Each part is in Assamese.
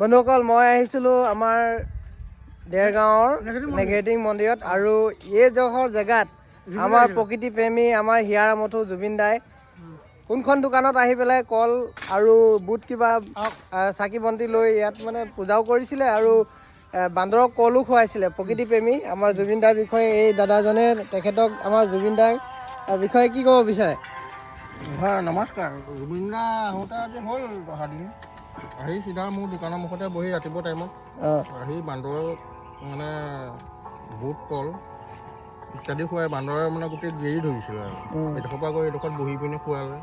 বন্ধুসকল মই আহিছিলোঁ আমাৰ দেৰগাঁৱৰ নেঘেটিং মন্দিৰত আৰু এই জহৰ জেগাত আমাৰ প্ৰকৃতি প্ৰেমী আমাৰ হিয়াৰ মঠু জুবিন দাই কোনখন দোকানত আহি পেলাই কল আৰু বুট কিবা চাকি বন্তি লৈ ইয়াত মানে পূজাও কৰিছিলে আৰু বান্দৰক কলো খুৱাইছিলে। প্ৰকৃতি প্ৰেমী আমাৰ জুবিন দাৰ বিষয়ে এই দাদাজনে তেখেতক আমাৰ জুবিন দাৰ বিষয়ে কি ক'ব বিচাৰে? হয়, নমস্কাৰ। জুবিন দা আহোঁতে আজি হ'ল 10 দিন। আহি চিধা মোৰ দোকানৰ মুখতে বহি ৰাতিপুৱা টাইমত আহি বান্দৰক মানে বুট কল ইত্যাদি খুৱাই বান্দৰে মানে গোটেই গেৰি ধৰিছিলে আৰু এইডোখৰ পৰা গৈ এইডোখৰত বহি পিনে খুৱালে।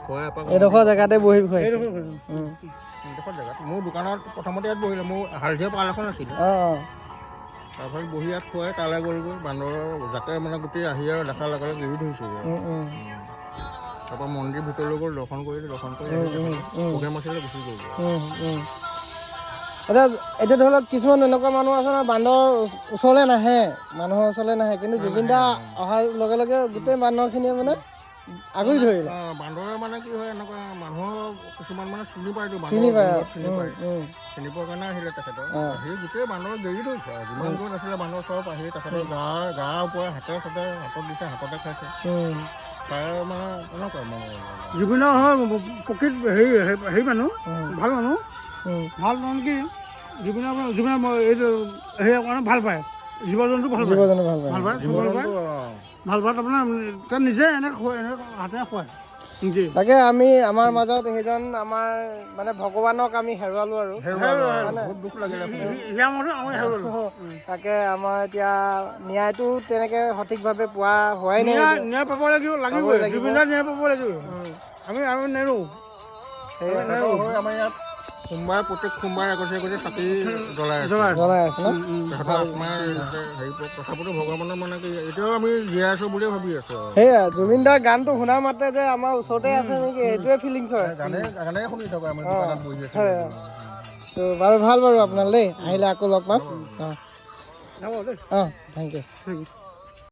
খুৱাই এপাক এইডোখৰ জেগাতে বহি খুৱাইছে। এইডোখৰ জেগাত মোৰ দোকানত প্ৰথমতে ইয়াত বহিলে, মোৰ হালধীয়া পাল এখন আছিলে। তাৰপিছত বহি ইয়াত খুৱাই তালৈ গ'লগৈ। বান্দৰৰ যাতে মানে গোটেই আহি আৰু দেখাৰ লগে লগে গেৰি ধৰিছিলে। তাৰপৰা মন্দিৰ ভিতৰলৈ গ'ল, দৰ্শন কৰিলে, দৰ্শন কৰি প্ৰগ্ৰেম আছিলে গুচি গ'ল। এতিয়া ধৰি লওক কিছুমান এনেকুৱা মানুহ আছে ন, বান্দৰ ওচৰলৈ নাহে, মানুহৰ ওচৰলৈ নাহে, কিন্তু জুবিন দা অহাৰ লগে লগে গোটেই মানুহখিনিয়ে মানে আগুৰি ধৰিলে। বান্দৰে মানে কি হয়, এনেকুৱা মানুহৰ কিছুমান মানে চিনি পায়তো, চিনি পায় চিনি পোৱাৰ কাৰণে আহিলে তেখেতৰ। আহি গোটেই বান্দৰ গেৰি ধৰিছে আৰু যিমান দূৰত আছিলে বান্দৰ চব আহি তেখেতৰ গাৰ ওপৰে হাতে হাতত দিছে, হাততে খাইছে। মানে জুবিনৰ হয় প্ৰকৃত হেৰি মানুহ, ভাল মানুহ কি জুবিনৰ এইটো হেৰি কাৰণে ভাল পায়, জীৱ জন্তু ভাল পায়, আপোনাৰ তাত নিজে এনে হাতে খুৱায়। তাকে আমি আমাৰ মাজত সেইজন আমাৰ মানে ভগৱানক আমি হেৰুৱালো আৰু দুখ লাগিলে। তাকে আমাৰ এতিয়া ন্যায়টো তেনেকে সঠিকভাৱে পোৱা হোৱাই নাই। ন্যায় পাব লাগিব, জুবিনৰ ন্যায় পাব লাগিব। আমি নেৰো। আমাৰ ইয়াত সোমবাৰে প্ৰত্যেক সোমবাৰে আগতে চাকি জ্বলাই আছে ন। তথাপিতো ভগৱানৰ মানে কি এতিয়াও আমি জীয়াই আছো বুলিয়ে ভাবি আছো। সেয়া জুবিন দাৰ গানটো শুনা মাত্ৰে যে আমাৰ ওচৰতে আছে নেকি সেইটোৱে ফিলিংছ হয়। গানে শুনি থাকো আমি দোকানত বহি আছো। বাৰু ভাল বাৰু আপোনাল দেই, আহিলে আকৌ লগ পাম। Thank U.